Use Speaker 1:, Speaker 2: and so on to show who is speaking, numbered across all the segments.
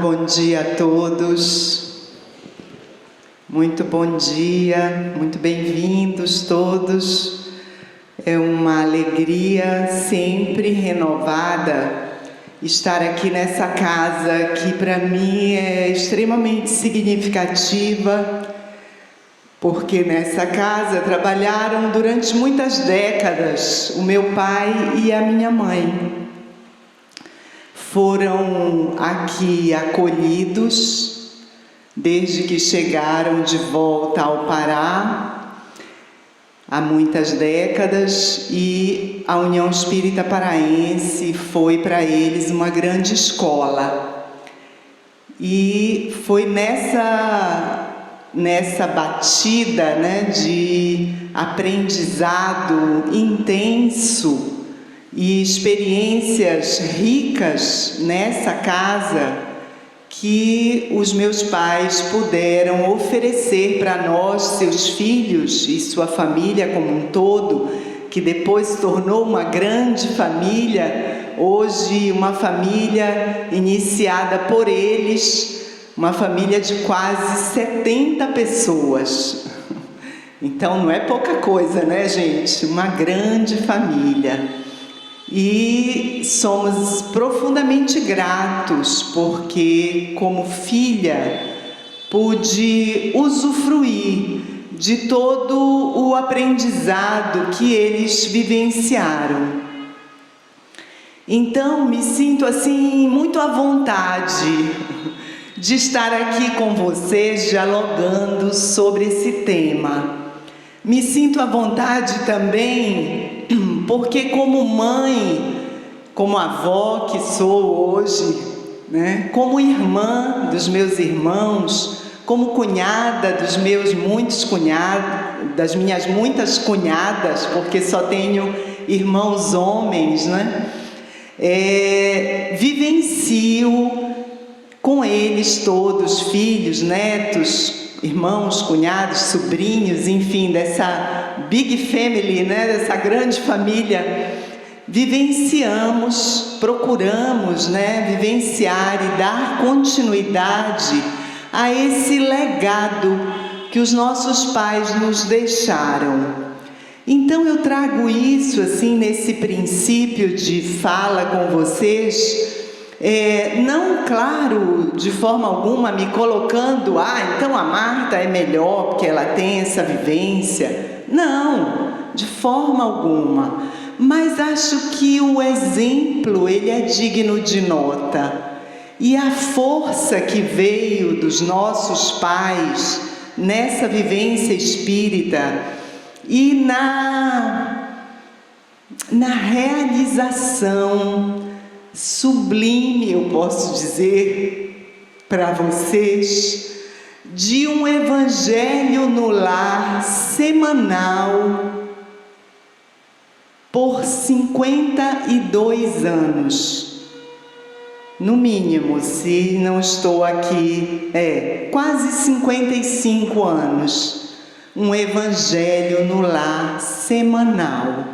Speaker 1: bom dia a todos. Muito bom dia, muito bem-vindos todos. É uma alegria sempre renovada estar aqui nessa casa que para mim é extremamente significativa, porque nessa casa trabalharam durante muitas décadas o meu pai e a minha mãe. Foram aqui acolhidos desde que chegaram de volta ao Pará, há muitas décadas, e a União Espírita Paraense foi para eles uma grande escola. E foi nessa batida, de aprendizado intenso e experiências ricas nessa casa que os meus pais puderam oferecer para nós, seus filhos e sua família como um todo, que depois se tornou uma grande família, hoje uma família iniciada por eles, uma família de quase 70 pessoas. Então não é pouca coisa, né, gente? Uma grande família. E somos profundamente gratos porque, como filha, pude usufruir de todo o aprendizado que eles vivenciaram. Então, me sinto assim muito à vontade de estar aqui com vocês dialogando sobre esse tema. Me sinto à vontade também porque, como mãe, como avó que sou hoje, como irmã dos meus irmãos, como cunhada dos meus muitos cunhados, das minhas muitas cunhadas, porque só tenho irmãos homens, vivencio com eles todos, filhos, netos, irmãos, cunhados, sobrinhos, enfim, dessa big family, dessa grande família, vivenciamos, procuramos, vivenciar e dar continuidade a esse legado que os nossos pais nos deixaram. Então eu trago isso assim nesse princípio de fala com vocês. Não, claro, de forma alguma me colocando, então a Marta é melhor porque ela tem essa vivência. Não, de forma alguma. Mas acho que o exemplo, ele é digno de nota. E a força que veio dos nossos pais nessa vivência espírita e na realização sublime, eu posso dizer para vocês, de um evangelho no lar semanal por 52 anos. No mínimo, se não estou aqui, quase 55 anos. Um evangelho no lar semanal.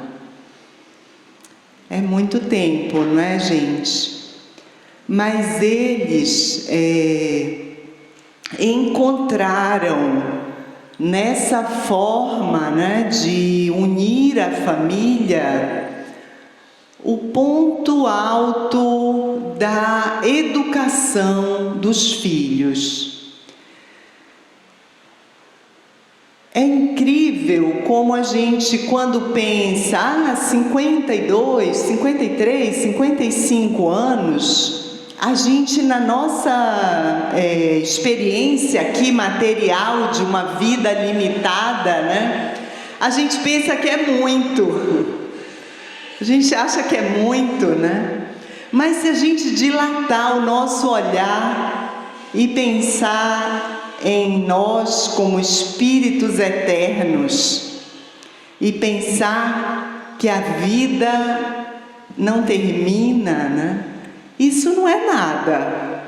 Speaker 1: É muito tempo, não é, gente? Mas eles encontraram nessa forma, de unir a família o ponto alto da educação dos filhos. É incrível como a gente, quando pensa, 52, 53, 55 anos, a gente, na nossa experiência aqui material de uma vida limitada, a gente pensa que é muito. A gente acha que é muito, Mas se a gente dilatar o nosso olhar e pensar em nós como espíritos eternos e pensar que a vida não termina, isso não é nada.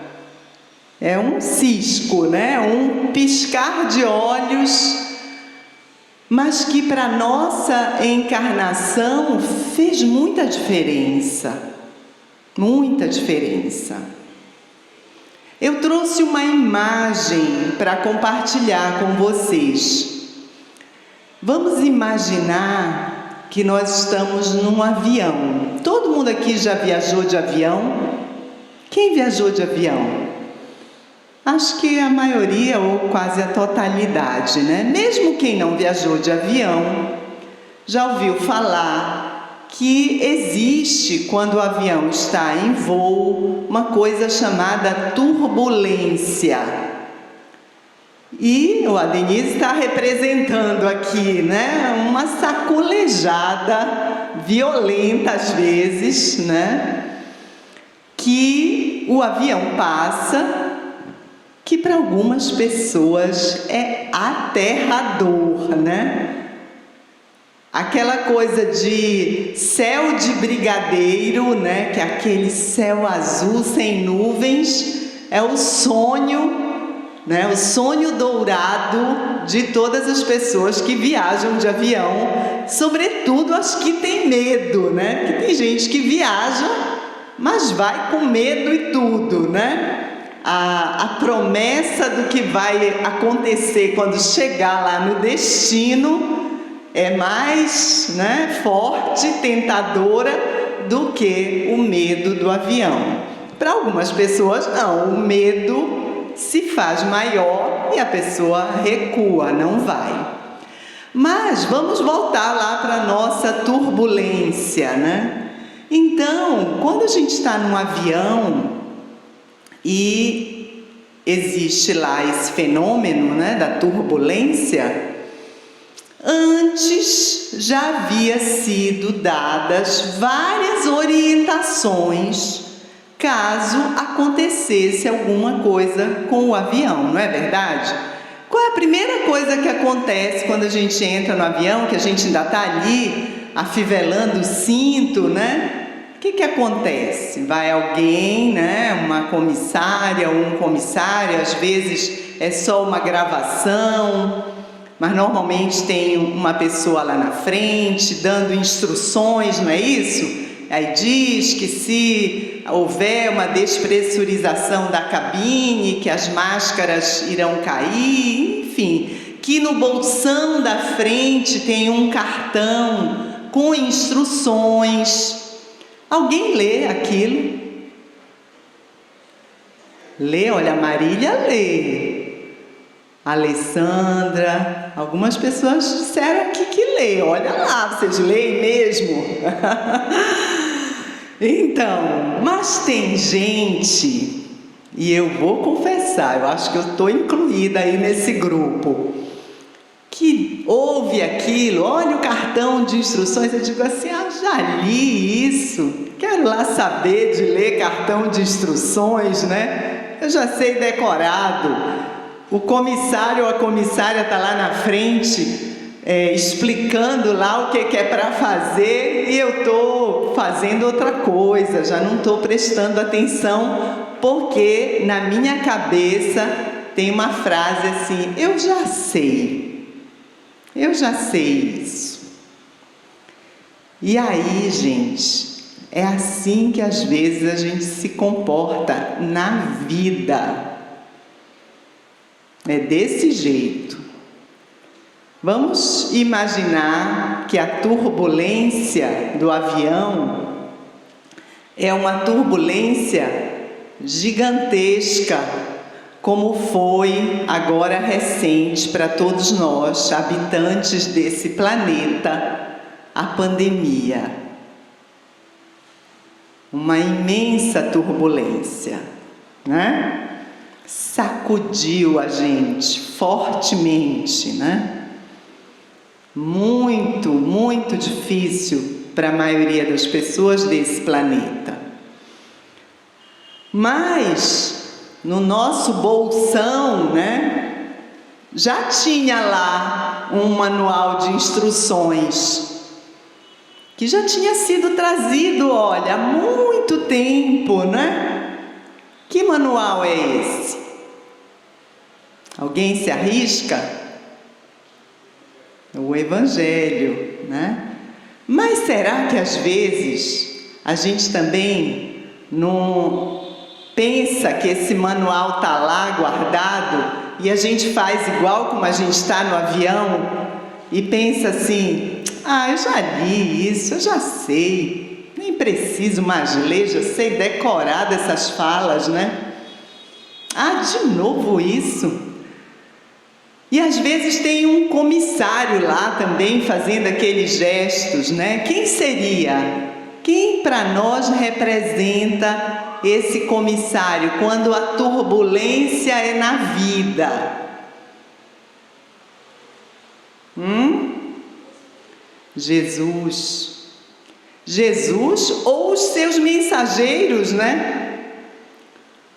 Speaker 1: É um cisco, um piscar de olhos, mas que para nossa encarnação fez muita diferença. Muita diferença. Eu trouxe uma imagem para compartilhar com vocês. Vamos imaginar que nós estamos num avião. Todo mundo aqui já viajou de avião? Quem viajou de avião? Acho que a maioria ou quase a totalidade, né? Mesmo quem não viajou de avião, já ouviu falar que existe, quando o avião está em voo, uma coisa chamada turbulência. E a Denise está representando aqui, né? Uma saculejada violenta às vezes, né? Que o avião passa, que para algumas pessoas é aterrador, né? Aquela coisa de céu de brigadeiro, né? Que é aquele céu azul sem nuvens, é o sonho, né? O sonho dourado de todas as pessoas que viajam de avião, sobretudo as que têm medo, né? Que tem gente que viaja, mas vai com medo e tudo, né? A promessa do que vai acontecer quando chegar lá no destino é mais, né, forte, tentadora do que o medo do avião. Para algumas pessoas, não, o medo se faz maior e a pessoa recua, não vai. Mas vamos voltar lá para a nossa turbulência, né? Então, quando a gente está num avião e existe lá esse fenômeno, né, da turbulência, antes já havia sido dadas várias orientações caso acontecesse alguma coisa com o avião, não é verdade? Qual é a primeira coisa que acontece quando a gente entra no avião, que a gente ainda está ali afivelando o cinto, né? O que acontece? Vai alguém, né? Uma comissária ou um comissário, às vezes é só uma gravação, mas normalmente tem uma pessoa lá na frente dando instruções, não é isso? Aí diz que se houver uma despressurização da cabine, que as máscaras irão cair, enfim, que no bolsão da frente tem um cartão com instruções. Alguém lê aquilo? Lê, olha, a Marília lê. A Alessandra, algumas pessoas disseram aqui que lê. Olha lá, vocês leem mesmo? Então, mas tem gente, e eu vou confessar, eu acho que eu estou incluída aí nesse grupo, que ouve aquilo, olha o cartão de instruções, eu digo assim, já li isso, quero lá saber de ler cartão de instruções, né? Eu já sei decorado. O comissário ou a comissária está lá na frente, explicando lá o que é para fazer, e eu estou fazendo outra coisa, já não estou prestando atenção, porque na minha cabeça tem uma frase assim, eu já sei isso. E aí, gente, é assim que às vezes a gente se comporta na vida. É desse jeito. Vamos imaginar que a turbulência do avião é uma turbulência gigantesca, como foi agora recente para todos nós, habitantes desse planeta, a pandemia. Uma imensa turbulência, né? Sacudiu a gente fortemente, né? Muito, muito difícil para a maioria das pessoas desse planeta. Mas no nosso bolsão, né, já tinha lá um manual de instruções que já tinha sido trazido, olha, há muito tempo, né? Que manual é esse? Alguém se arrisca? O Evangelho, né? Mas será que às vezes a gente também não pensa que esse manual está lá guardado e a gente faz igual como a gente está no avião e pensa assim: eu já li isso, eu já sei, nem preciso mais ler, já sei decorar dessas falas, né? De novo isso. E às vezes tem um comissário lá também fazendo aqueles gestos, né? Quem seria? Quem para nós representa esse comissário quando a turbulência é na vida? Jesus. Jesus ou os seus mensageiros, né?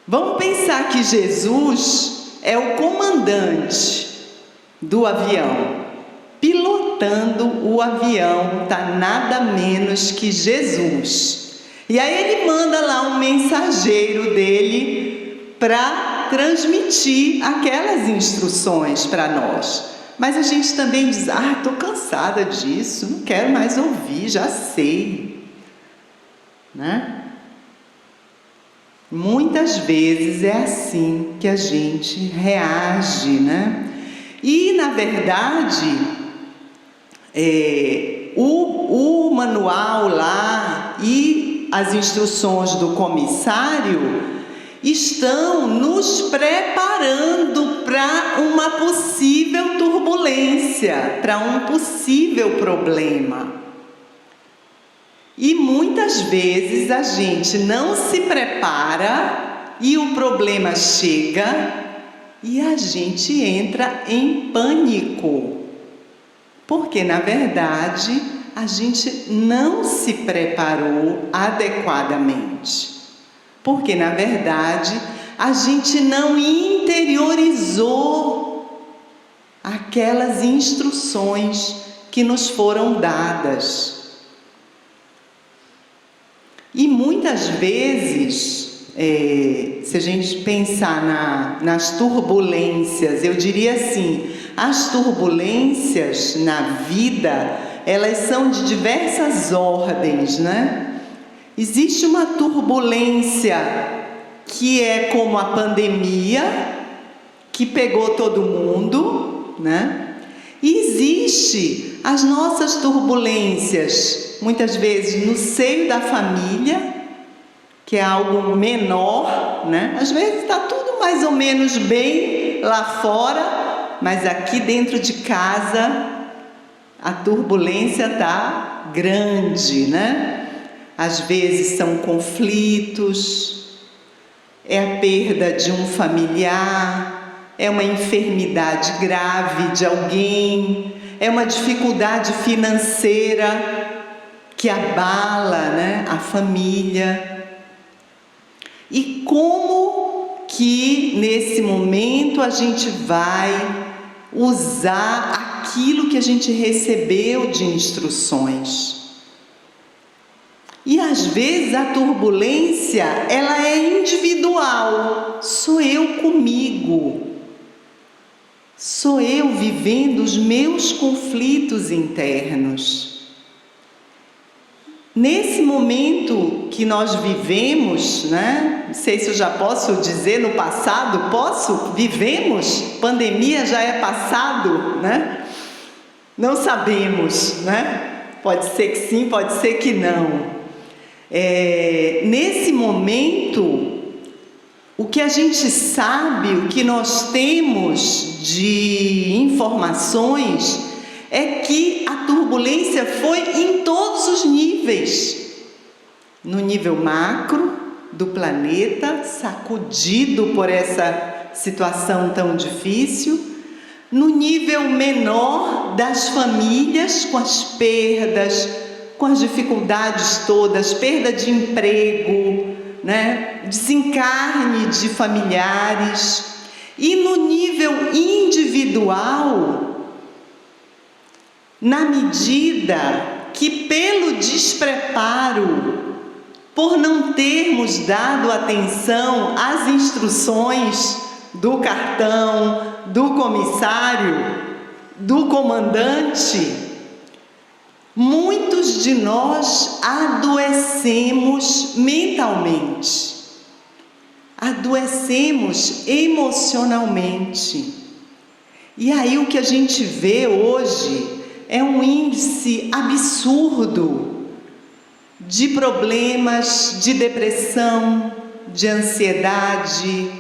Speaker 1: Vamos pensar que Jesus é o comandante do avião. Pilotando o avião está nada menos que Jesus. E aí ele manda lá um mensageiro dele para transmitir aquelas instruções para nós. Mas a gente também diz: estou cansada disso, não quero mais ouvir, já sei. Né? Muitas vezes é assim que a gente reage, né? E, na verdade, o manual lá e as instruções do comissário estão nos preparando para uma possível turbulência, para um possível problema. E muitas vezes a gente não se prepara e o problema chega e a gente entra em pânico. Porque, na verdade, a gente não se preparou adequadamente. Porque, na verdade, a gente não interiorizou aquelas instruções que nos foram dadas. E muitas vezes, se a gente pensar nas turbulências, eu diria assim, as turbulências na vida, elas são de diversas ordens, né? Existe uma turbulência que é como a pandemia, que pegou todo mundo, né? E existe as nossas turbulências, muitas vezes no seio da família, que é algo menor, né? Às vezes está tudo mais ou menos bem lá fora, mas aqui dentro de casa a turbulência está grande, né? Às vezes são conflitos, é a perda de um familiar, é uma enfermidade grave de alguém, é uma dificuldade financeira que abala, né, a família. E como que nesse momento a gente vai usar aquilo que a gente recebeu de instruções? E às vezes a turbulência, ela é individual, sou eu comigo, sou eu vivendo os meus conflitos internos. Nesse momento que nós vivemos, né? Não sei se eu já posso dizer no passado, vivemos, pandemia já é passado, né? Não sabemos, né? Pode ser que sim, pode ser que não. Nesse momento, o que a gente sabe, o que nós temos de informações é que a turbulência foi em todos os níveis. No nível macro do planeta, sacudido por essa situação tão difícil. No nível menor das famílias, com as perdas, com as dificuldades todas, perda de emprego, né? Desencarne de familiares. E no nível individual, na medida que pelo despreparo, por não termos dado atenção às instruções do cartão, do comissário, do comandante, muitos de nós adoecemos mentalmente. adoecemos emocionalmente. E aí o que a gente vê hoje é um índice absurdo de problemas de depressão, de ansiedade,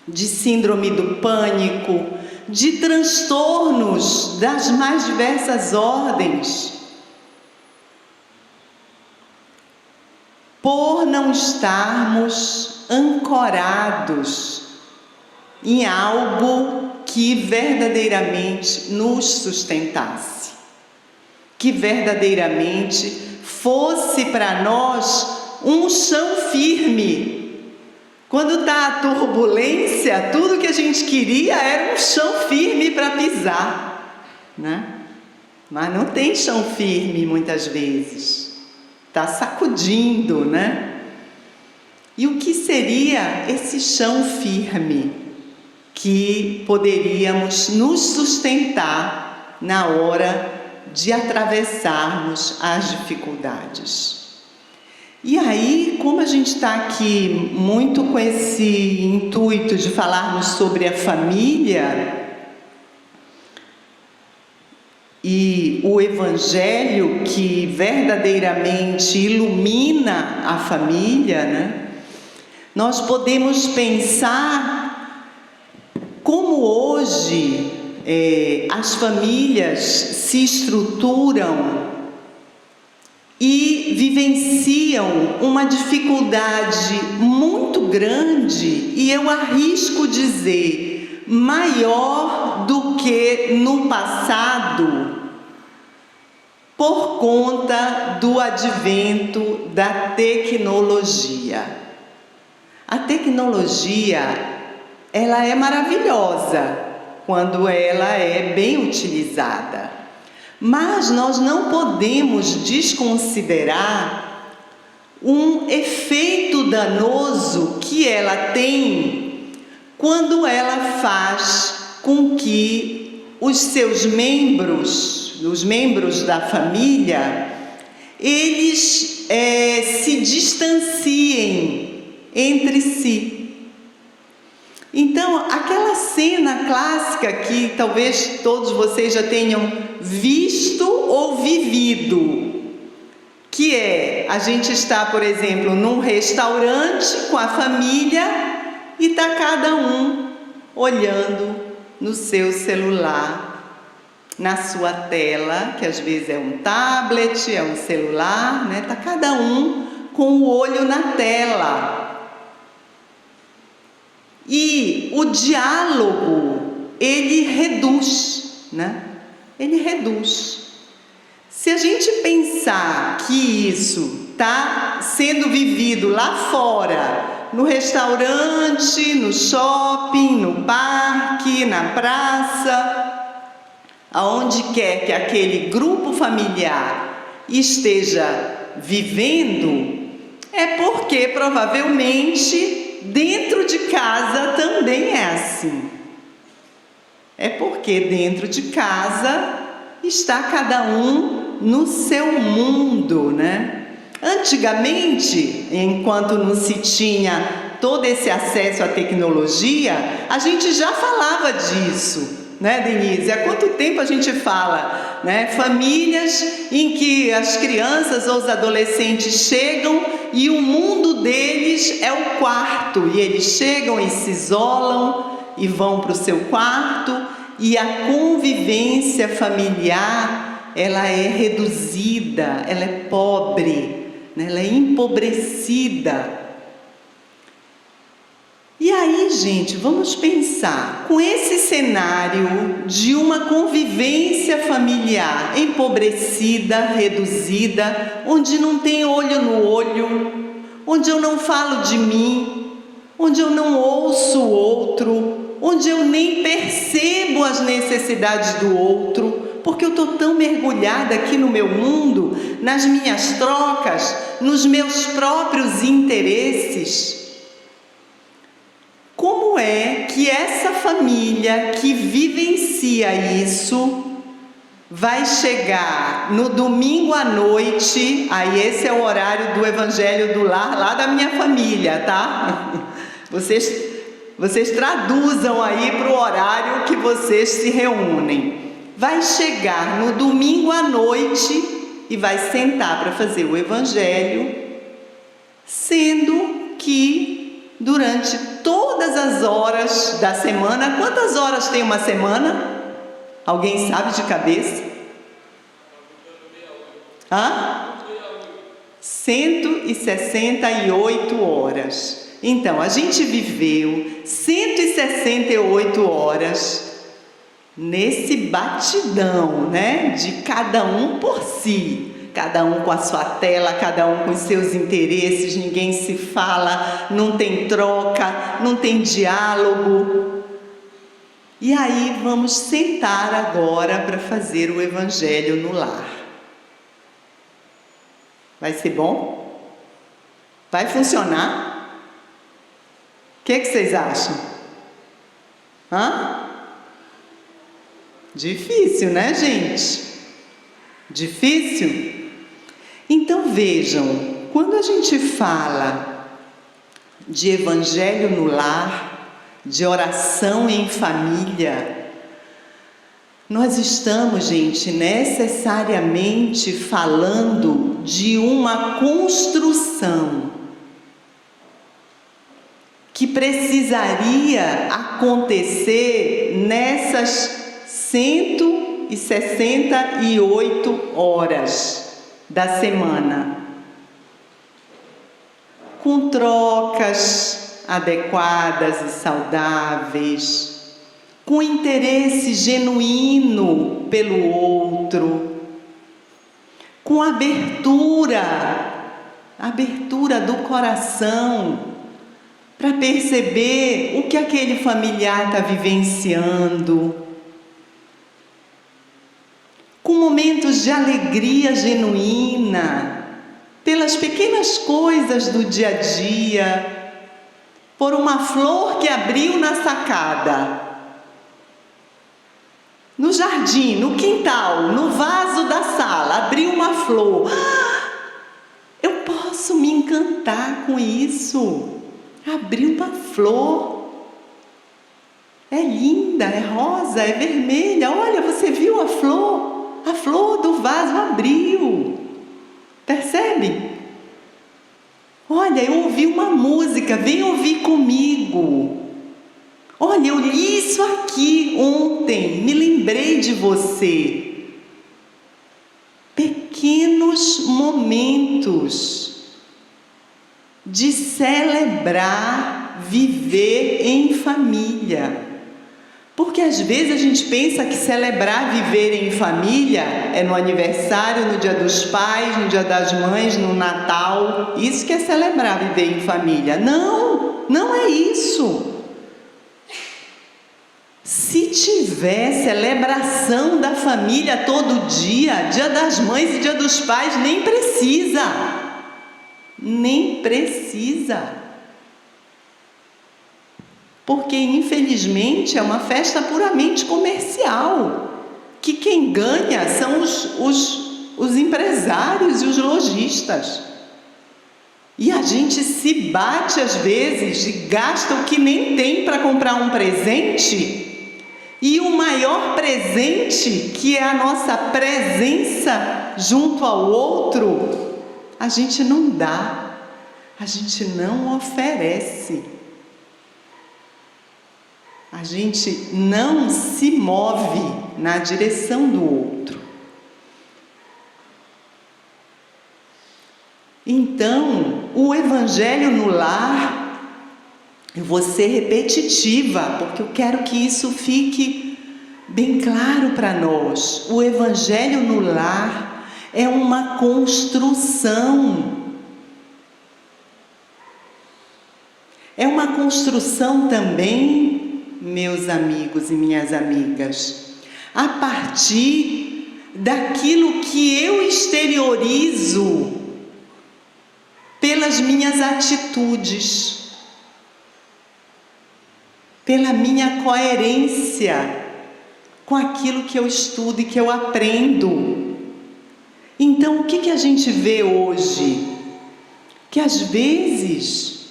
Speaker 1: de síndrome do pânico, de transtornos das mais diversas ordens, por não estarmos ancorados em algo que verdadeiramente nos sustentasse, que verdadeiramente fosse para nós um chão firme. Quando está a turbulência, tudo que a gente queria era um chão firme para pisar, né? Mas não tem chão firme muitas vezes, está sacudindo, né? E o que seria esse chão firme que poderíamos nos sustentar na hora de atravessarmos as dificuldades? E aí, como a gente está aqui muito com esse intuito de falarmos sobre a família e o Evangelho que verdadeiramente ilumina a família, né? Nós podemos pensar como hoje as famílias se estruturam e vivenciam uma dificuldade muito grande, e eu arrisco dizer, maior do que no passado, por conta do advento da tecnologia. A tecnologia, ela é maravilhosa quando ela é bem utilizada. Mas nós não podemos desconsiderar um efeito danoso que ela tem quando ela faz com que os seus membros, os membros da família, eles se distanciem entre si. Então, aquela cena clássica que talvez todos vocês já tenham visto ou vivido, que é, a gente está, por exemplo, num restaurante com a família e está cada um olhando no seu celular, na sua tela, que às vezes é um tablet, é um celular, né? Está cada um com o olho na tela. E o diálogo, ele reduz, né? Ele reduz. Se a gente pensar que isso está sendo vivido lá fora, no restaurante, no shopping, no parque, na praça, aonde quer que aquele grupo familiar esteja vivendo, é porque provavelmente dentro de casa também é assim. É porque dentro de casa está cada um no seu mundo, né? Antigamente, enquanto não se tinha todo esse acesso à tecnologia, a gente já falava disso, né, Denise? Há quanto tempo a gente fala, né? Famílias em que as crianças ou os adolescentes chegam e o mundo deles é o quarto, e eles chegam e se isolam e vão para o seu quarto, e a convivência familiar, ela é reduzida, ela é pobre, né? Ela é empobrecida. E aí, gente, vamos pensar, com esse cenário de uma convivência familiar empobrecida, reduzida, onde não tem olho no olho, onde eu não falo de mim, onde eu não ouço o outro, onde eu nem percebo as necessidades do outro, porque eu estou tão mergulhada aqui no meu mundo, nas minhas trocas, nos meus próprios interesses. Como é que essa família que vivencia isso vai chegar no domingo à noite. Aí esse é o horário do Evangelho do Lar, lá da minha família, tá? Vocês traduzam aí para o horário que vocês se reúnem. Vai chegar no domingo à noite e vai sentar para fazer o Evangelho, sendo que durante todas as horas da semana, quantas horas tem uma semana? Alguém sabe de cabeça? 168 horas. Então, a gente viveu 168 horas nesse batidão, né? De cada um por si. Cada um com a sua tela, cada um com os seus interesses, ninguém se fala, não tem troca, não tem diálogo. E aí vamos sentar agora para fazer o Evangelho no lar. Vai ser bom? Vai funcionar? O que vocês acham? Difícil, né, gente? Difícil? Então vejam, quando a gente fala de Evangelho no lar, de oração em família, nós estamos, gente, necessariamente falando de uma construção que precisaria acontecer nessas 168 horas da semana, com trocas adequadas e saudáveis, com interesse genuíno pelo outro, com abertura do coração para perceber o que aquele familiar está vivenciando, com momentos de alegria genuína, pelas pequenas coisas do dia a dia, por uma flor que abriu na sacada, no jardim, no quintal, no vaso da sala, abriu uma flor. Eu posso me encantar com isso. Abriu uma flor. É linda, é rosa, é vermelha. Olha, você viu a flor? A flor do vaso abriu. Percebe? Olha, eu ouvi uma música, vem ouvir comigo. Olha, eu li isso aqui ontem, me lembrei de você. Pequenos momentos de celebrar, viver em família. Porque às vezes a gente pensa que celebrar, viver em família é no aniversário, no dia dos pais, no dia das mães, no Natal. Isso que é celebrar, viver em família. Não, não é isso. Se tiver celebração da família todo dia, dia das mães e dia dos pais, nem precisa. Nem precisa. Porque, infelizmente, é uma festa puramente comercial, que quem ganha são os empresários e os lojistas. E a gente se bate às vezes e gasta o que nem tem para comprar um presente, e o maior presente, que é a nossa presença junto ao outro, a gente não dá, a gente não oferece. A gente não se move na direção do outro. Então, o Evangelho no lar, eu vou ser repetitiva, porque eu quero que isso fique bem claro para nós. O Evangelho no lar é uma construção. É uma construção também, meus amigos e minhas amigas, a partir daquilo que eu exteriorizo pelas minhas atitudes, pela minha coerência com aquilo que eu estudo e que eu aprendo. Então, o que a gente vê hoje? Que às vezes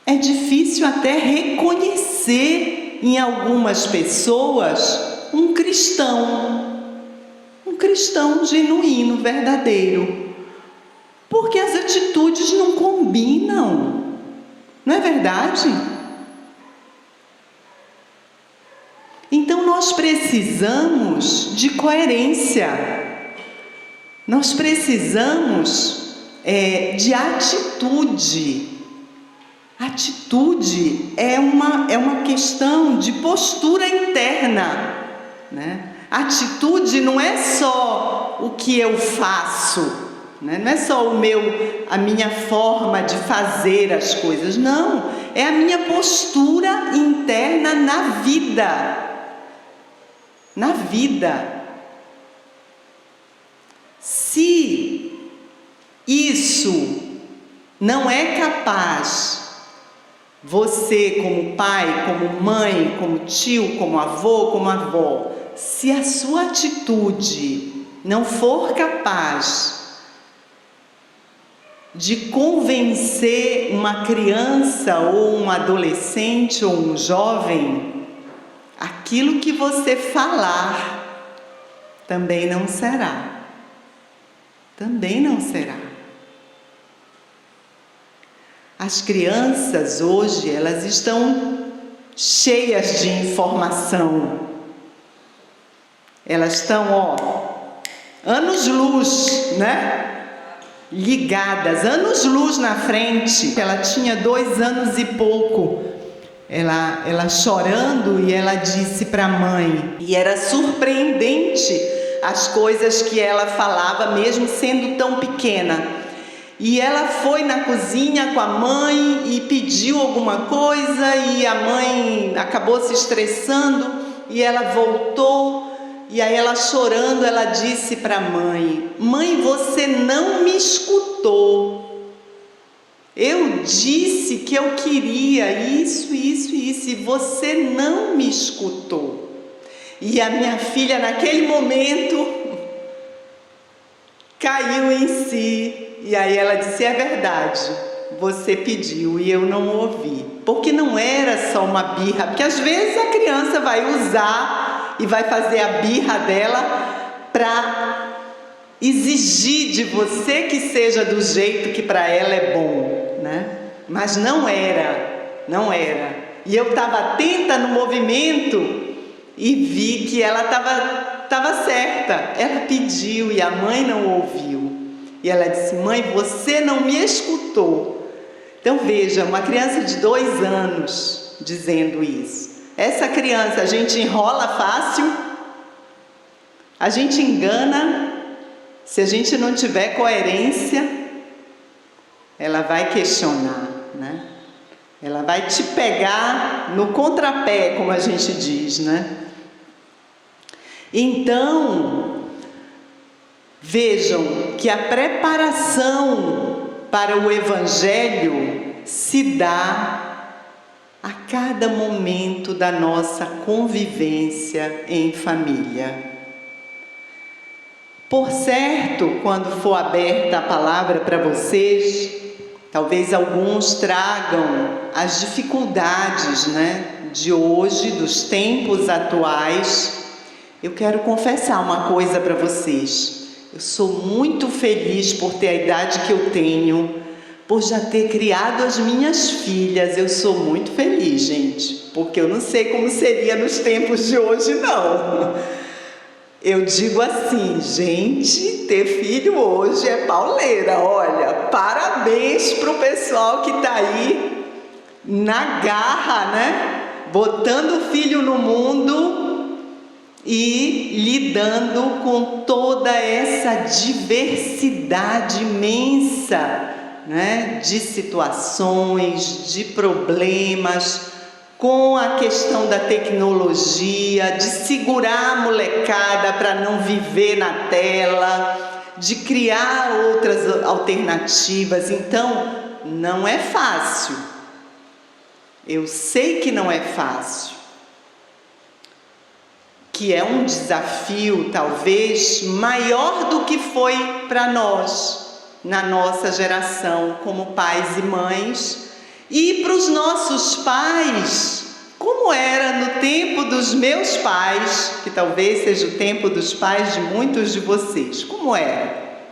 Speaker 1: é difícil até reconhecer em algumas pessoas um cristão genuíno, verdadeiro, porque as atitudes não combinam, não é verdade? Então nós precisamos de coerência, nós precisamos de atitude. Atitude é uma questão de postura interna, né? Atitude não é só o que eu faço, né? Não é só a minha forma de fazer as coisas, não, é a minha postura interna na vida. Na vida. Se isso não é capaz, você como pai, como mãe, como tio, como avô, como avó, se a sua atitude não for capaz de convencer uma criança ou um adolescente ou um jovem, aquilo que você falar também não será. Também não será. As crianças hoje, elas estão cheias de informação. Elas estão, anos-luz, né? Ligadas, anos-luz na frente. Ela tinha 2 anos e pouco. Ela chorando, e ela disse para a mãe, e era surpreendente as coisas que ela falava, mesmo sendo tão pequena. E ela foi na cozinha com a mãe e pediu alguma coisa, e a mãe acabou se estressando, e ela voltou, e aí ela chorando, ela disse para a mãe: mãe, você não me escutou. Eu disse que eu queria isso, e você não me escutou. E a minha filha, naquele momento, caiu em si. E aí ela disse: é verdade, você pediu e eu não ouvi. Porque não era só uma birra, porque às vezes a criança vai usar e vai fazer a birra dela para exigir de você que seja do jeito que para ela é bom, né? Mas não era. E eu estava atenta no movimento e vi que ela estava certa. Ela pediu e a mãe não ouviu. E ela disse: mãe, você não me escutou. Então veja, uma criança de 2 anos dizendo isso. Essa criança, a gente enrola fácil, a gente engana. Se a gente não tiver coerência, ela vai questionar, né? Ela vai te pegar no contrapé, como a gente diz, né? Então, vejam que a preparação para o Evangelho se dá a cada momento da nossa convivência em família. Por certo, quando for aberta a palavra para vocês, talvez alguns tragam as dificuldades, né, de hoje, dos tempos atuais. Eu quero confessar uma coisa para vocês. Eu sou muito feliz por ter a idade que eu tenho, por já ter criado as minhas filhas. Eu sou muito feliz, gente, porque eu não sei como seria nos tempos de hoje, não. Eu digo assim, gente, ter filho hoje é pauleira. Olha, parabéns para o pessoal que está aí na garra, né? Botando o filho no mundo e lidando com toda essa diversidade imensa, né? De situações, de problemas, com a questão da tecnologia, de segurar a molecada para não viver na tela, de criar outras alternativas. Então, não é fácil. Eu sei que não é fácil. que é um desafio talvez maior do que foi para nós, na nossa geração, como pais e mães, e para os nossos pais, como era no tempo dos meus pais, que talvez seja o tempo dos pais de muitos de vocês. Como era?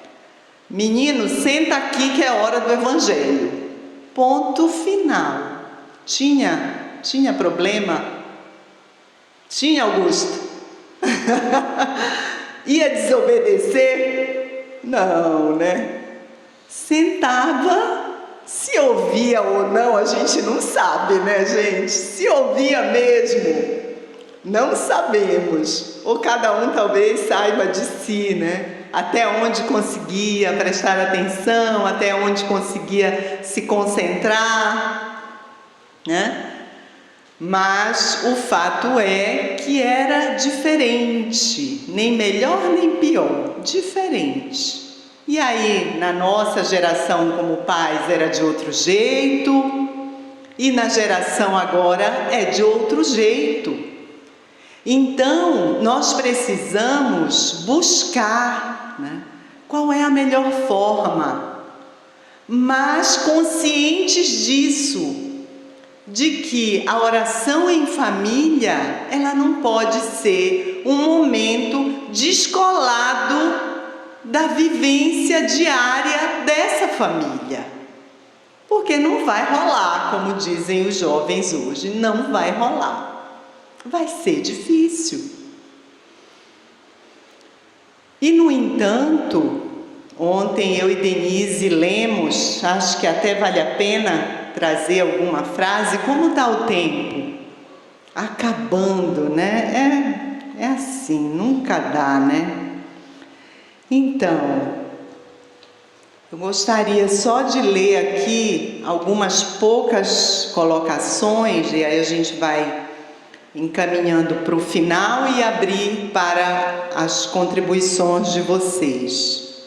Speaker 1: Menino, senta aqui que é hora do Evangelho. Ponto final. Tinha problema? Tinha, Augusto? Ia desobedecer? Não, né? Sentava, se ouvia ou não, a gente não sabe, né, gente? Se ouvia mesmo, não sabemos. Ou cada um talvez saiba de si, né? Até onde conseguia prestar atenção, até onde conseguia se concentrar, né? Mas o fato é que era diferente, nem melhor nem pior, diferente. E aí, na nossa geração como pais era de outro jeito, e na geração agora é de outro jeito. Então, nós precisamos buscar, né, qual é a melhor forma, mas conscientes disso, de que a oração em família, ela não pode ser um momento descolado da vivência diária dessa família. Porque não vai rolar, como dizem os jovens hoje, não vai rolar. Vai ser difícil. E, no entanto, ontem eu e Denise lemos, acho que até vale a pena trazer alguma frase. Como está o tempo? Acabando, né? É assim, nunca dá, né? Então, eu gostaria só de ler aqui algumas poucas colocações, e aí a gente vai encaminhando para o final e abrir para as contribuições de vocês.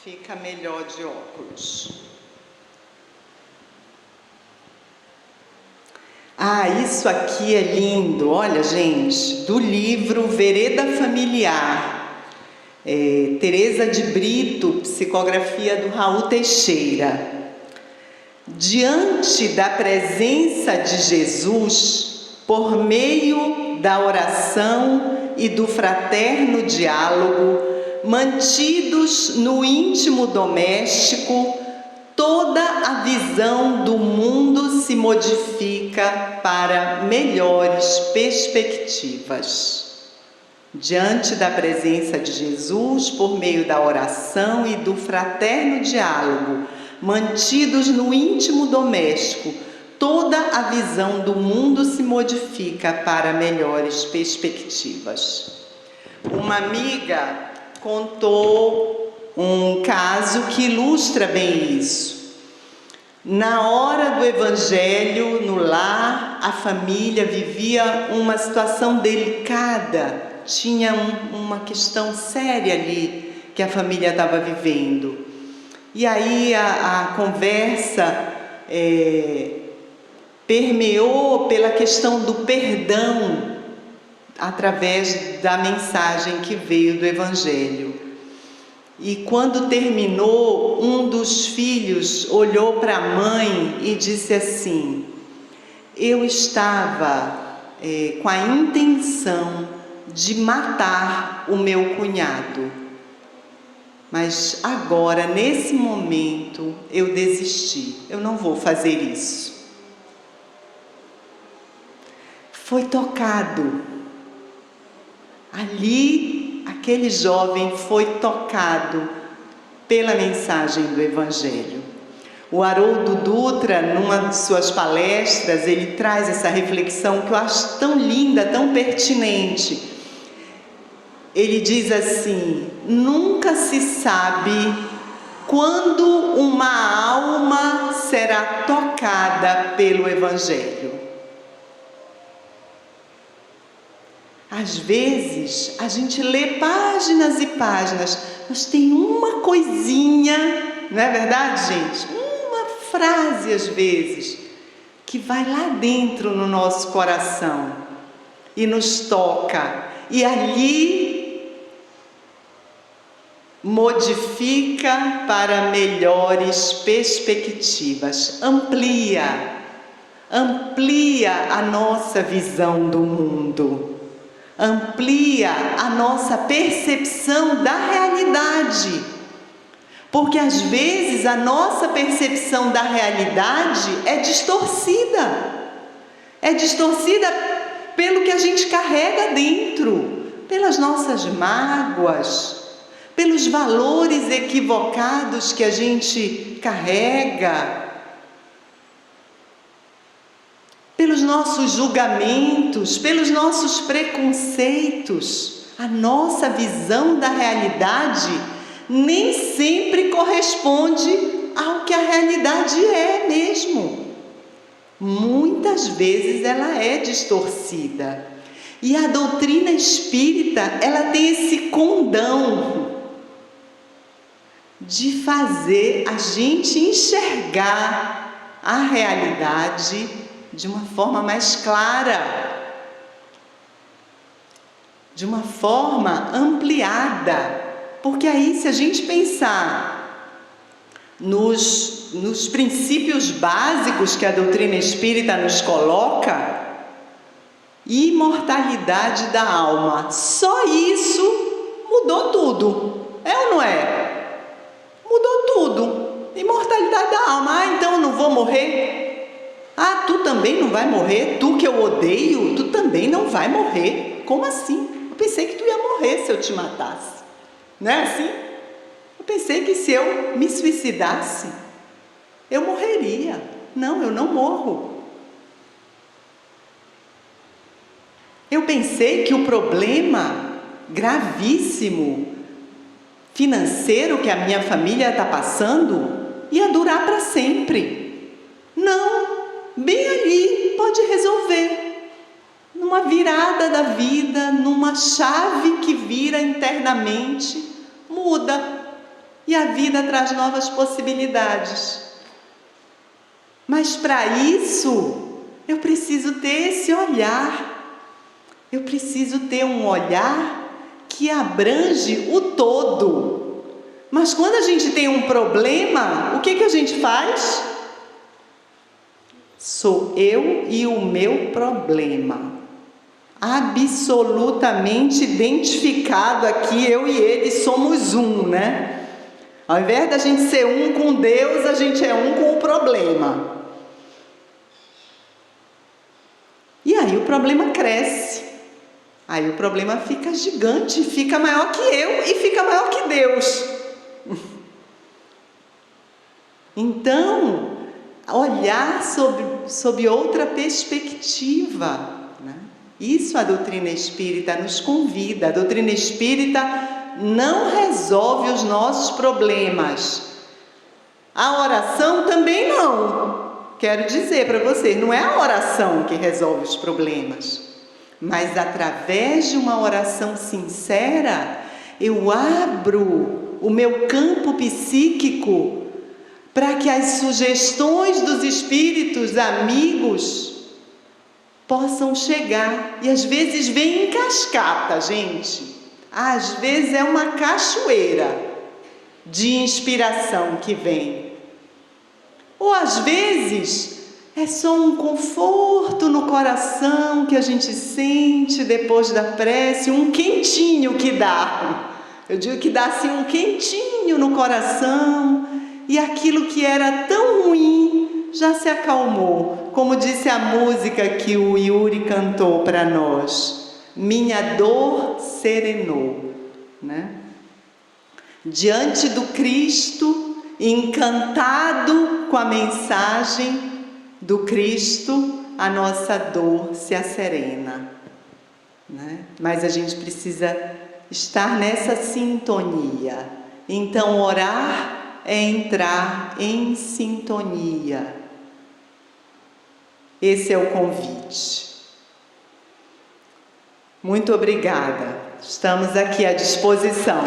Speaker 1: Fica melhor de óculos. Isso aqui é lindo. Olha, gente, do livro Vereda Familiar, Teresa de Brito, psicografia do Raul Teixeira. Diante da presença de Jesus, por meio da oração e do fraterno diálogo, mantidos no íntimo doméstico, toda a visão do mundo se modifica para melhores perspectivas. Diante da presença de Jesus, por meio da oração e do fraterno diálogo, mantidos no íntimo doméstico, toda a visão do mundo se modifica para melhores perspectivas. Uma amiga contou um caso que ilustra bem isso. Na hora do Evangelho, no lar, a família vivia uma situação delicada, tinha uma questão séria ali que a família estava vivendo. E aí a conversa permeou pela questão do perdão através da mensagem que veio do Evangelho. E quando terminou, um dos filhos olhou para a mãe e disse assim: eu estava com a intenção de matar o meu cunhado, mas agora, nesse momento, eu desisti, eu não vou fazer isso. Foi tocado. Ali, aquele jovem foi tocado pela mensagem do Evangelho. O Haroldo Dutra, numa de suas palestras, ele traz essa reflexão que eu acho tão linda, tão pertinente. Ele diz assim: nunca se sabe quando uma alma será tocada pelo Evangelho. Às vezes, a gente lê páginas e páginas, mas tem uma coisinha, não é verdade, gente? Uma frase, às vezes, que vai lá dentro no nosso coração e nos toca, e ali modifica para melhores perspectivas, amplia a nossa visão do mundo, amplia a nossa percepção da realidade, porque às vezes a nossa percepção da realidade é distorcida pelo que a gente carrega dentro, pelas nossas mágoas, pelos valores equivocados que a gente carrega, pelos nossos julgamentos, pelos nossos preconceitos. A nossa visão da realidade nem sempre corresponde ao que a realidade é mesmo. Muitas vezes ela é distorcida. E a doutrina espírita, ela tem esse condão de fazer a gente enxergar a realidade de uma forma mais clara, de uma forma ampliada. Porque aí, se a gente pensar nos princípios básicos que a doutrina espírita nos coloca, imortalidade da alma, só isso mudou tudo, é ou não é? Mudou tudo. Imortalidade da alma. Então eu não vou morrer? Tu também não vai morrer? Tu que eu odeio, tu também não vai morrer? Como assim? Eu pensei que tu ia morrer se eu te matasse. Não é assim? Eu pensei que se eu me suicidasse, eu morreria. Não, eu não morro. Eu pensei que o problema gravíssimo financeiro que a minha família está passando ia durar para sempre. Não, bem ali pode resolver, numa virada da vida, numa chave que vira internamente, muda, e a vida traz novas possibilidades. Mas para isso, eu preciso ter esse olhar, eu preciso ter um olhar que abrange o todo. Mas quando a gente tem um problema, o que a gente faz? Sou eu e o meu problema. Absolutamente identificado aqui, eu e ele somos um, né? Ao invés da gente ser um com Deus, a gente é um com o problema. E aí o problema cresce. Aí o problema fica gigante, fica maior que eu e fica maior que Deus. Então, olhar sob outra perspectiva, né? Isso a doutrina espírita nos convida. A doutrina espírita não resolve os nossos problemas. A oração também não. Quero dizer para vocês, não é a oração que resolve os problemas. Mas através de uma oração sincera, eu abro o meu campo psíquico para que as sugestões dos espíritos amigos possam chegar. E às vezes vem em cascata, gente. Às vezes é uma cachoeira de inspiração que vem. Ou às vezes é só um conforto no coração que a gente sente depois da prece, um quentinho que dá. Eu digo que dá assim um quentinho no coração, e aquilo que era tão ruim já se acalmou. Como disse a música que o Yuri cantou para nós, minha dor serenou, né? Diante do Cristo, encantado com a mensagem do Cristo, a nossa dor se acerena, né? Mas a gente precisa estar nessa sintonia. Então, orar é entrar em sintonia. Esse é o convite. Muito obrigada. Estamos aqui à disposição.